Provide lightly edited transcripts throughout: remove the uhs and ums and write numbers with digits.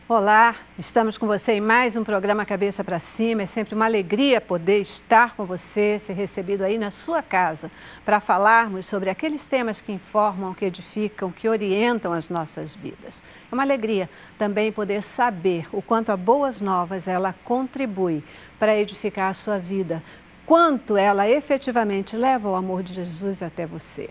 Olá, estamos com você em mais um programa Cabeça para Cima. É sempre uma alegria poder estar com você, ser recebido aí na sua casa, para falarmos sobre aqueles temas que informam, que edificam, que orientam as nossas vidas. É uma alegria também poder saber o quanto a Boas Novas ela contribui para edificar a sua vida, quanto ela efetivamente leva o amor de Jesus até você.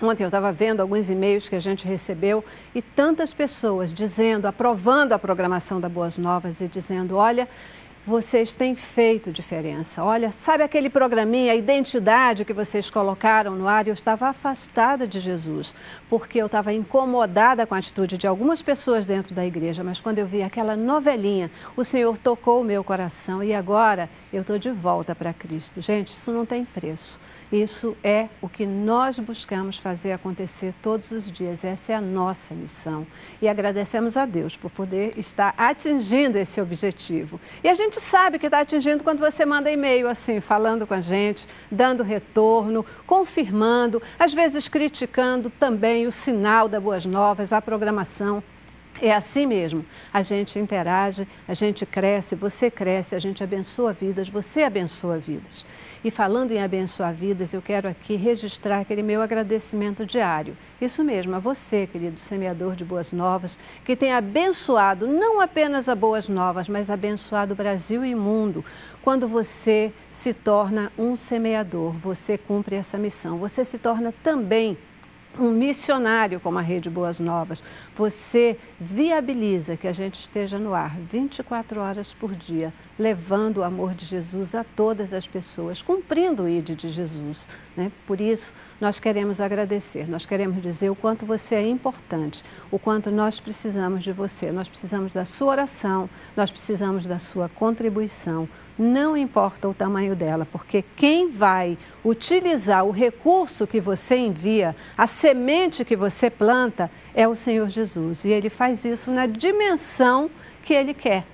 Ontem eu estava vendo alguns e-mails que a gente recebeu e tantas pessoas dizendo, aprovando a programação da Boas Novas e dizendo, olha, vocês têm feito diferença. Olha, sabe aquele programinha, a identidade que vocês colocaram no ar? Eu estava afastada de Jesus, porque eu estava incomodada com a atitude de algumas pessoas dentro da igreja, mas quando eu vi aquela novelinha, o Senhor tocou o meu coração e agora eu estou de volta para Cristo. Gente, isso não tem preço. Isso é o que nós buscamos fazer acontecer todos os dias. Essa é a nossa missão. E agradecemos a Deus por poder estar atingindo esse objetivo. E a gente sabe que está atingindo quando você manda e-mail assim, falando com a gente, dando retorno, confirmando, às vezes criticando também o sinal da Boas Novas, a programação. É assim mesmo, a gente interage, a gente cresce, você cresce, a gente abençoa vidas, você abençoa vidas. E falando em abençoar vidas, eu quero aqui registrar aquele meu agradecimento diário. Isso mesmo, a você, querido semeador de Boas Novas, que tem abençoado não apenas a Boas Novas, mas abençoado o Brasil e o mundo. Quando você se torna um semeador, você cumpre essa missão, você se torna também um missionário como a Rede Boas Novas. Você viabiliza que a gente esteja no ar 24 horas por dia, levando o amor de Jesus a todas as pessoas, cumprindo o ID de Jesus, né? Por isso, nós queremos agradecer, nós queremos dizer o quanto você é importante, o quanto nós precisamos de você, nós precisamos da sua oração, nós precisamos da sua contribuição, não importa o tamanho dela, porque quem vai utilizar o recurso que você envia, a semente que você planta, é o Senhor Jesus. E Ele faz isso na dimensão que Ele quer.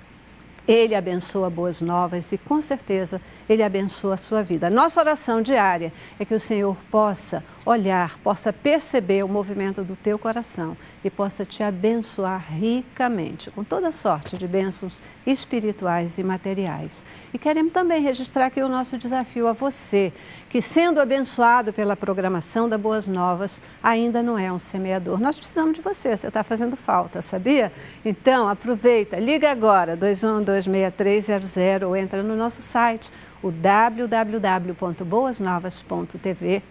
Ele abençoa Boas Novas e, com certeza, Ele abençoa a sua vida. A nossa oração diária é que o Senhor possa olhar, possa perceber o movimento do teu coração e possa te abençoar ricamente, com toda sorte de bênçãos espirituais e materiais. E queremos também registrar aqui o nosso desafio a você, que sendo abençoado pela programação da Boas Novas, ainda não é um semeador. Nós precisamos de você está fazendo falta, sabia? Então, aproveita, liga agora, 2126300 ou entra no nosso site, o www.boasnovas.tv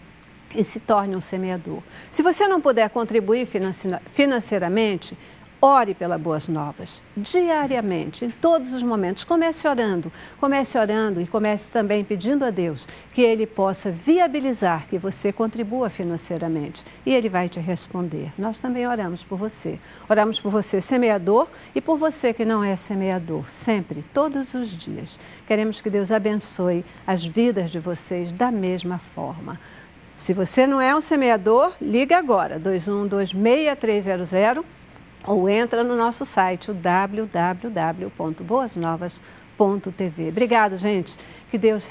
e se torne um semeador. Se você não puder contribuir financeiramente, ore pela Boas Novas, diariamente, em todos os momentos. Comece orando e comece também pedindo a Deus que Ele possa viabilizar que você contribua financeiramente e Ele vai te responder. Nós também oramos por você semeador e por você que não é semeador, sempre, todos os dias. Queremos que Deus abençoe as vidas de vocês da mesma forma. Se você não é um semeador, liga agora, 2126300 ou entra no nosso site, o www.boasnovas.tv. Obrigada, gente. Que Deus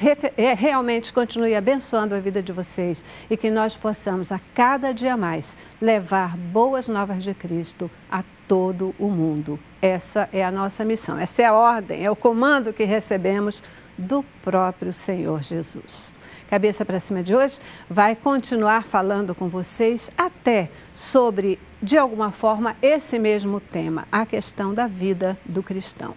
realmente continue abençoando a vida de vocês e que nós possamos, a cada dia mais, levar boas novas de Cristo a todo o mundo. Essa é a nossa missão, essa é a ordem, é o comando que recebemos do próprio Senhor Jesus. Cabeça para Cima de hoje vai continuar falando com vocês até sobre, de alguma forma, esse mesmo tema, a questão da vida do cristão.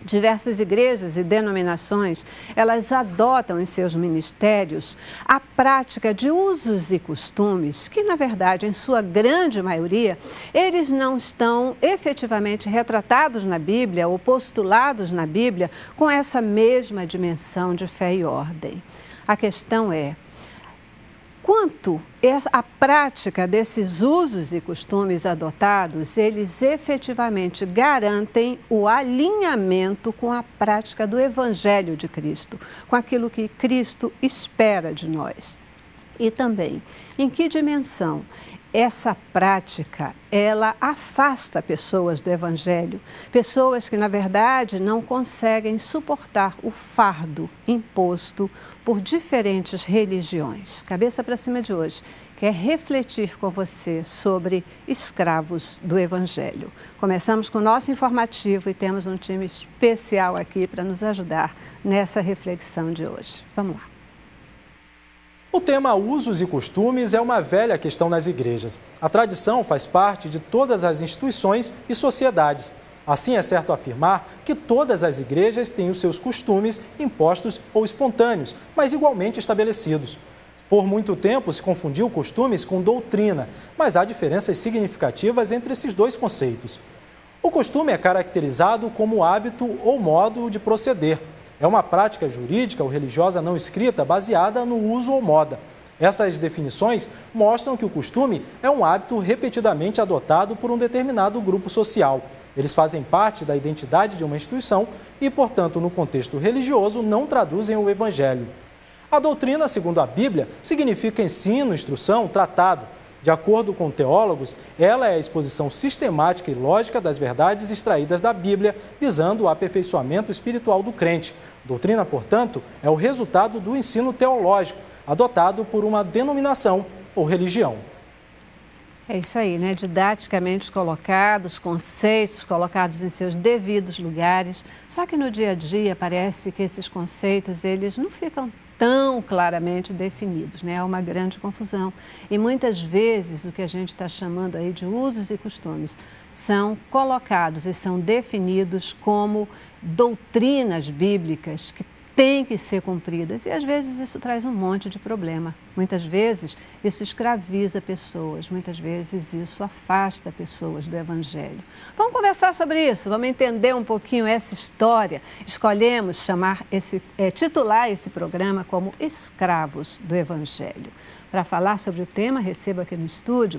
Diversas igrejas e denominações, elas adotam em seus ministérios a prática de usos e costumes que, na verdade, em sua grande maioria, eles não estão efetivamente retratados na Bíblia ou postulados na Bíblia com essa mesma dimensão de fé e ordem. A questão é, quanto a prática desses usos e costumes adotados, eles efetivamente garantem o alinhamento com a prática do Evangelho de Cristo, com aquilo que Cristo espera de nós. E também, em que dimensão essa prática, ela afasta pessoas do Evangelho, pessoas que, na verdade, não conseguem suportar o fardo imposto por diferentes religiões. Cabeça para Cima de hoje quer refletir com você sobre escravos do Evangelho. Começamos com o nosso informativo e temos um time especial aqui para nos ajudar nessa reflexão de hoje. Vamos lá. O tema usos e costumes é uma velha questão nas igrejas. A tradição faz parte de todas as instituições e sociedades. Assim, é certo afirmar que todas as igrejas têm os seus costumes impostos ou espontâneos, mas igualmente estabelecidos. Por muito tempo se confundiu costumes com doutrina, mas há diferenças significativas entre esses dois conceitos. O costume é caracterizado como hábito ou modo de proceder. É uma prática jurídica ou religiosa não escrita baseada no uso ou moda. Essas definições mostram que o costume é um hábito repetidamente adotado por um determinado grupo social. Eles fazem parte da identidade de uma instituição e, portanto, no contexto religioso, não traduzem o Evangelho. A doutrina, segundo a Bíblia, significa ensino, instrução, tratado. De acordo com teólogos, ela é a exposição sistemática e lógica das verdades extraídas da Bíblia, visando o aperfeiçoamento espiritual do crente. Doutrina, portanto, é o resultado do ensino teológico, adotado por uma denominação ou religião. É isso aí, né? Didaticamente colocados, conceitos colocados em seus devidos lugares. Só que no dia a dia parece que esses conceitos, eles não ficam tão claramente definidos, né? Há uma grande confusão. E muitas vezes o que a gente está chamando aí de usos e costumes são colocados e são definidos como doutrinas bíblicas que têm que ser cumpridas. E às vezes isso traz um monte de problema. Muitas vezes isso escraviza pessoas, muitas vezes isso afasta pessoas do Evangelho. Vamos conversar sobre isso, vamos entender um pouquinho essa história. Escolhemos titular esse programa como Escravos do Evangelho. Para falar sobre o tema, recebo aqui no estúdio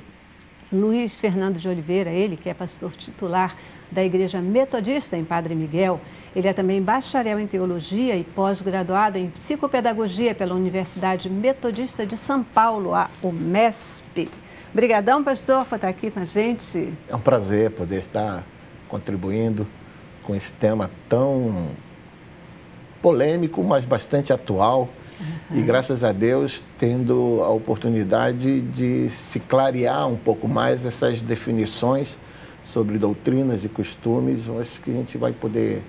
Luiz Fernando de Oliveira, ele que é pastor titular da Igreja Metodista em Padre Miguel. Ele é também bacharel em teologia e pós-graduado em psicopedagogia pela Universidade Metodista de São Paulo, a UMESP. Obrigadão, pastor, por estar aqui com a gente. É um prazer poder estar contribuindo com esse tema tão polêmico, mas bastante atual. E graças a Deus, tendo a oportunidade de se clarear um pouco mais essas definições sobre doutrinas e costumes, eu acho que a gente vai poder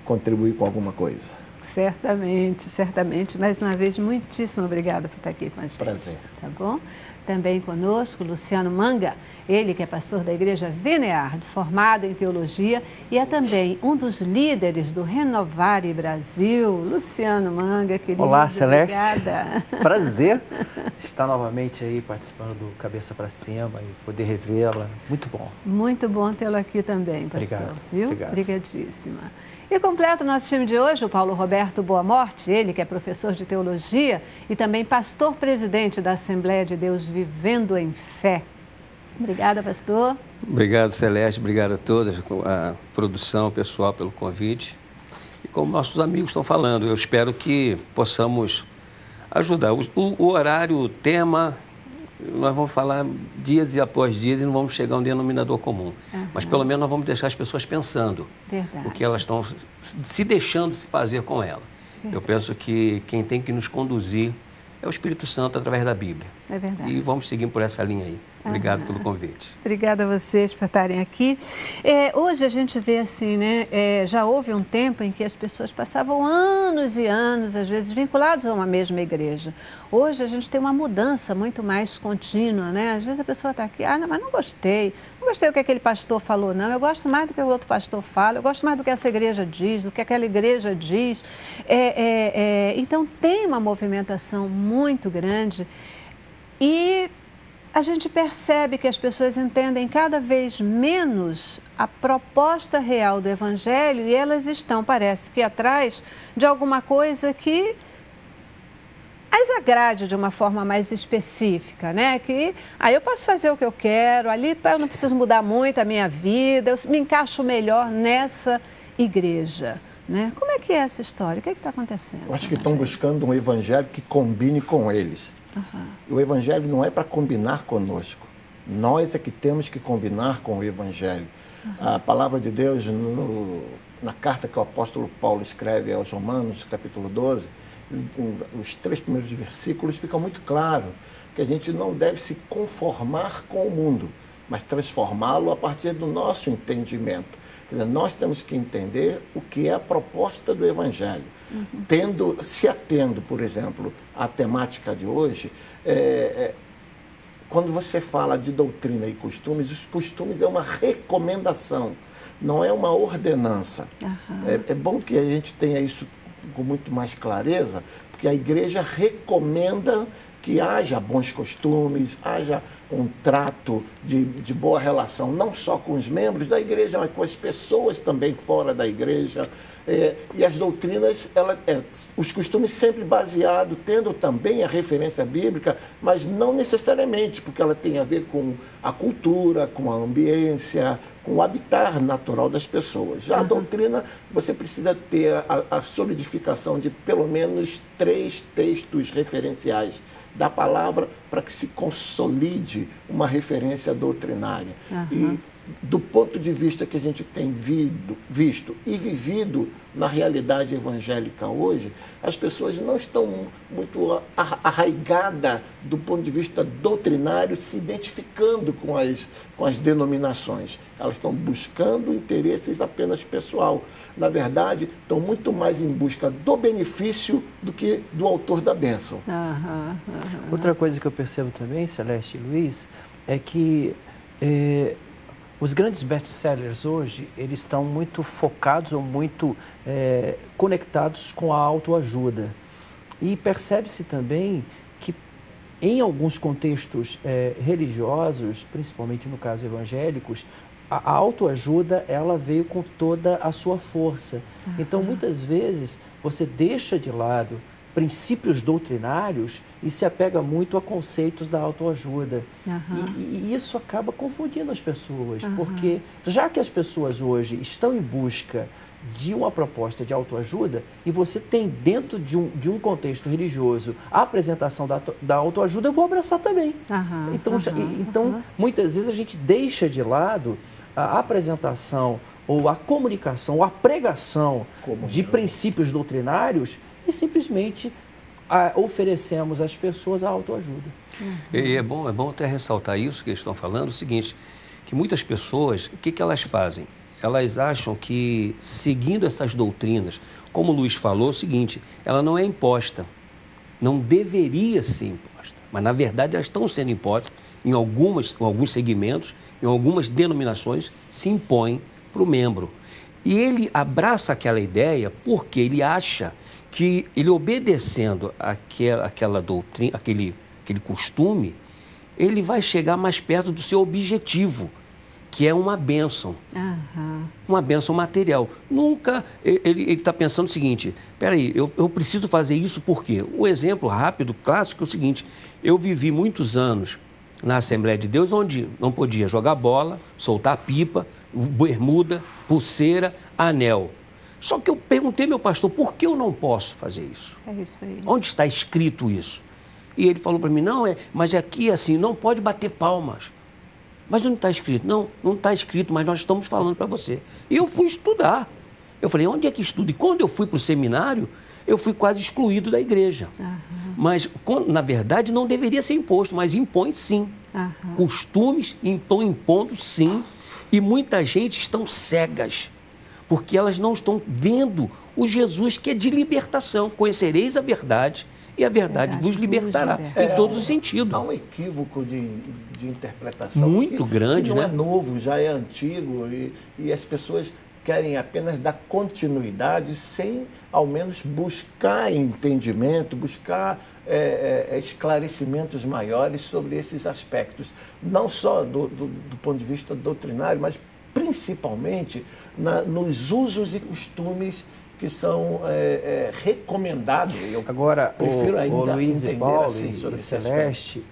contribuir com alguma coisa. Certamente, certamente. Mais uma vez, muitíssimo obrigada por estar aqui com a gente. Prazer. Tá bom? Também conosco, Luciano Manga, ele que é pastor da Igreja Vineard, formado em teologia e é também um dos líderes do Renovare Brasil. Luciano Manga, querido. Olá, Celeste. Obrigada. Prazer estar novamente aí participando do Cabeça para Cima e poder revê-la. Muito bom. Muito bom tê-lo aqui também, pastor. Obrigado. Viu? Obrigado. Obrigadíssima. E completa o nosso time de hoje, o Paulo Roberto Boa Morte, ele que é professor de teologia e também pastor-presidente da Assembleia de Deus Vivendo em Fé. Obrigada, pastor. Obrigado, Celeste. Obrigado a todas, a produção, o pessoal, pelo convite. E como nossos amigos estão falando, eu espero que possamos ajudar. O horário, o tema, nós vamos falar dias e após dias e não vamos chegar a um denominador comum. Mas pelo menos nós vamos deixar as pessoas pensando. Verdade. O que elas estão se deixando se fazer com ela. Verdade. Eu penso que quem tem que nos conduzir é o Espírito Santo através da Bíblia. É verdade. E vamos seguir por essa linha aí. Obrigado pelo convite. Obrigada a vocês por estarem aqui. Hoje a gente vê assim, né? Já houve um tempo em que as pessoas passavam anos e anos, às vezes, vinculados a uma mesma igreja. Hoje a gente tem uma mudança muito mais contínua, né? Às vezes a pessoa está aqui, não, mas não gostei do que aquele pastor falou, não. Eu gosto mais do que o outro pastor fala, eu gosto mais do que essa igreja diz, do que aquela igreja diz. Então tem uma movimentação muito grande e a gente percebe que as pessoas entendem cada vez menos a proposta real do Evangelho e elas estão, parece que, atrás de alguma coisa que as agrade de uma forma mais específica, né? Que eu posso fazer o que eu quero, ali eu não preciso mudar muito a minha vida, eu me encaixo melhor nessa igreja. Né? Como é que é essa história? O que está acontecendo? Eu acho que estão buscando um evangelho que combine com eles. O evangelho não é para combinar conosco. Nós é que temos que combinar com o evangelho. A palavra de Deus, na carta que o apóstolo Paulo escreve aos Romanos, capítulo 12, os 3 primeiros versículos ficam muito claros. que a gente não deve se conformar com o mundo, mas transformá-lo a partir do nosso entendimento. Quer dizer, nós temos que entender o que é a proposta do Evangelho. Se atendo, por exemplo, à temática de hoje, quando você fala de doutrina e costumes, os costumes é uma recomendação, não é uma ordenança. É bom que a gente tenha isso com muito mais clareza, porque a igreja recomenda que haja bons costumes, haja um trato de boa relação, não só com os membros da igreja, mas com as pessoas também fora da igreja. E as doutrinas, os costumes sempre baseados, tendo também a referência bíblica, mas não necessariamente, porque ela tem a ver com a cultura, com a ambiência, com o habitat natural das pessoas. Já a doutrina, você precisa ter a solidificação de pelo menos 3 textos referenciais da palavra para que se consolide uma referência doutrinária. E do ponto de vista que a gente tem visto e vivido na realidade evangélica hoje, as pessoas não estão muito arraigadas do ponto de vista doutrinário, se identificando com as denominações. Elas estão buscando interesses apenas pessoal. Na verdade, estão muito mais em busca do benefício do que do autor da bênção. Outra coisa que eu percebo também, Celeste e Luiz, é que os grandes best-sellers hoje, eles estão muito focados ou muito conectados com a autoajuda. E percebe-se também que em alguns contextos religiosos, principalmente no caso evangélicos, a autoajuda, ela veio com toda a sua força. Então, muitas vezes, você deixa de lado princípios doutrinários e se apega muito a conceitos da autoajuda. E isso acaba confundindo as pessoas, porque já que as pessoas hoje estão em busca de uma proposta de autoajuda e você tem dentro de um contexto religioso a apresentação da autoajuda, eu vou abraçar também. Então, muitas vezes a gente deixa de lado a apresentação ou a comunicação ou a pregação de princípios doutrinários e simplesmente oferecemos às pessoas a autoajuda. E é bom até ressaltar isso que eles estão falando, o seguinte, que muitas pessoas, o que elas fazem? Elas acham que, seguindo essas doutrinas, como o Luiz falou, é o seguinte, ela não é imposta, não deveria ser imposta, mas na verdade elas estão sendo impostas em alguns segmentos, em algumas denominações, se impõem para o membro. E ele abraça aquela ideia porque ele acha que ele obedecendo aquela doutrina, aquele costume, ele vai chegar mais perto do seu objetivo, que é uma bênção, uma bênção material. Nunca ele está pensando o seguinte, peraí, eu preciso fazer isso por quê? O exemplo rápido, clássico, é o seguinte, eu vivi muitos anos na Assembleia de Deus, onde não podia jogar bola, soltar pipa, bermuda, pulseira, anel. Só que eu perguntei, meu pastor, por que eu não posso fazer isso? É isso aí. Onde está escrito isso? E ele falou para mim, mas aqui assim, não pode bater palmas. Mas onde está escrito? Não está escrito, mas nós estamos falando para você. E eu fui estudar. Eu falei, onde é que estuda? E quando eu fui para o seminário, eu fui quase excluído da igreja. Mas, na verdade, não deveria ser imposto, mas impõe sim. Costumes estão impondo sim. E muita gente estão cegas, porque elas não estão vendo o Jesus que é de libertação. Conhecereis a verdade e a verdade vos libertará, em todos os sentidos. Há um equívoco de interpretação muito grande, que não é novo, já é antigo, e as pessoas querem apenas dar continuidade sem, ao menos, buscar entendimento, buscar esclarecimentos maiores sobre esses aspectos, não só do ponto de vista doutrinário, mas principalmente nos usos e costumes que são recomendados. Eu Agora, prefiro ainda Luiz e entender Paulo assim, e sobre esse Celeste,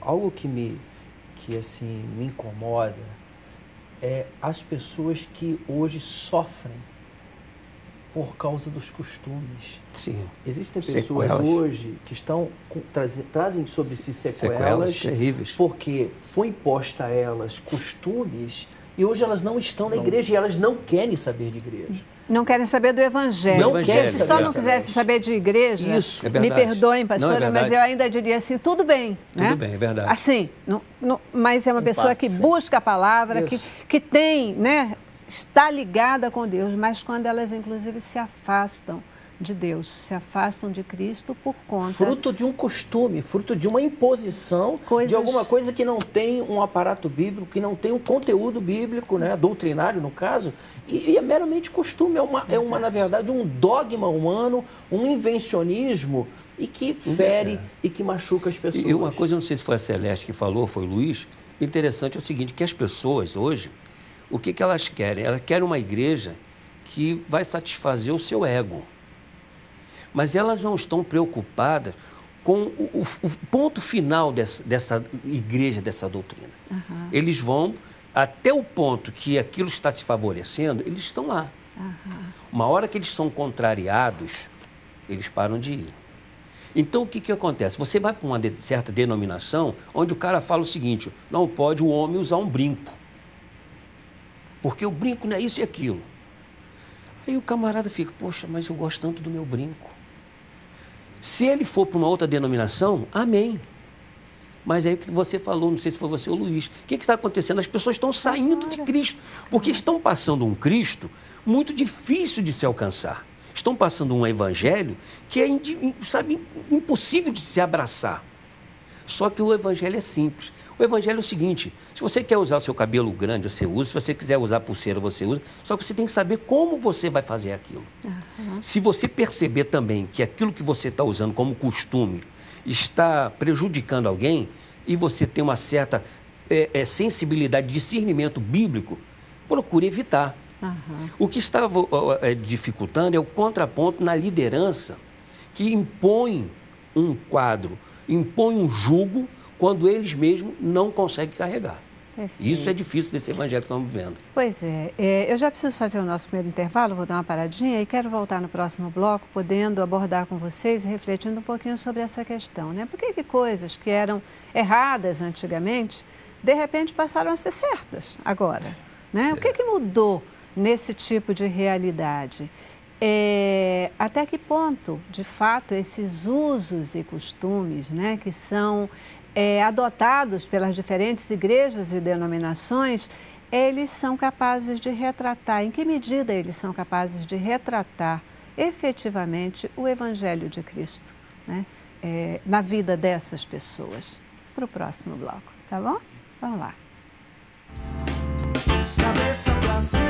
algo que me incomoda é as pessoas que hoje sofrem por causa dos costumes. Sim. Existem pessoas Sequelas. hoje que trazem sobre si sequelas terríveis. porque foi imposta a elas costumes e hoje elas não estão na igreja e elas não querem saber de igreja. Não querem saber do evangelho. Não Porque querem se saber só do não quisesse saber de igreja, Isso. É me verdade. perdoem, pastora, Não, é mas verdade. eu ainda diria assim, tudo bem. Tudo né? bem, é verdade. Assim, mas é uma pessoa parte, que sim. busca a palavra, Isso. que tem, né, está ligada com Deus, mas quando elas, inclusive, se afastam de Deus, se afastam de Cristo por conta... Fruto de um costume, fruto de uma imposição Coisas- de alguma coisa que não tem um aparato bíblico, que não tem um conteúdo bíblico, né, doutrinário no caso, e é meramente costume, na verdade, um dogma humano, um invencionismo e que fere e que machuca as pessoas. E uma coisa, eu não sei se foi a Celeste que falou, foi o Luiz, o interessante é o seguinte, que as pessoas hoje, o que elas querem? Elas querem uma igreja que vai satisfazer o seu ego. Mas elas não estão preocupadas com o ponto final dessa igreja, dessa doutrina. Aham. Eles vão até o ponto que aquilo está se favorecendo, eles estão lá. Uma hora que eles são contrariados, eles param de ir. Então, o que acontece? Você vai para uma certa denominação onde o cara fala o seguinte, não pode o homem usar um brinco, porque o brinco não é isso e aquilo. Aí o camarada fica, poxa, mas eu gosto tanto do meu brinco. Se ele for para uma outra denominação, amém. Mas aí o que você falou, não sei se foi você ou Luiz, o que está acontecendo? As pessoas estão saindo de Cristo, porque estão passando um Cristo muito difícil de se alcançar. Estão passando um evangelho que é, impossível de se abraçar. Só que o evangelho é simples. O evangelho é o seguinte, se você quer usar o seu cabelo grande, você usa. Se você quiser usar pulseira, você usa. Só que você tem que saber como você vai fazer aquilo. Se você perceber também que aquilo que você está usando como costume está prejudicando alguém e você tem uma certa sensibilidade, discernimento bíblico, procure evitar. O que está dificultando é o contraponto na liderança que impõe um quadro, impõe um jugo quando eles mesmos não conseguem carregar. Perfeito. Isso é difícil desse evangelho que estamos vivendo. Pois é, eu já preciso fazer o nosso primeiro intervalo, vou dar uma paradinha e quero voltar no próximo bloco, podendo abordar com vocês e refletindo um pouquinho sobre essa questão, né? Por que coisas que eram erradas antigamente, de repente passaram a ser certas agora, né? O que mudou nesse tipo de realidade? Até que ponto, de fato, esses usos e costumes, né, que são adotados pelas diferentes igrejas e denominações, eles são capazes de retratar, em que medida eles são capazes de retratar efetivamente o Evangelho de Cristo, né, na vida dessas pessoas. Para o próximo bloco, tá bom? Vamos lá. Cabeça pra cima.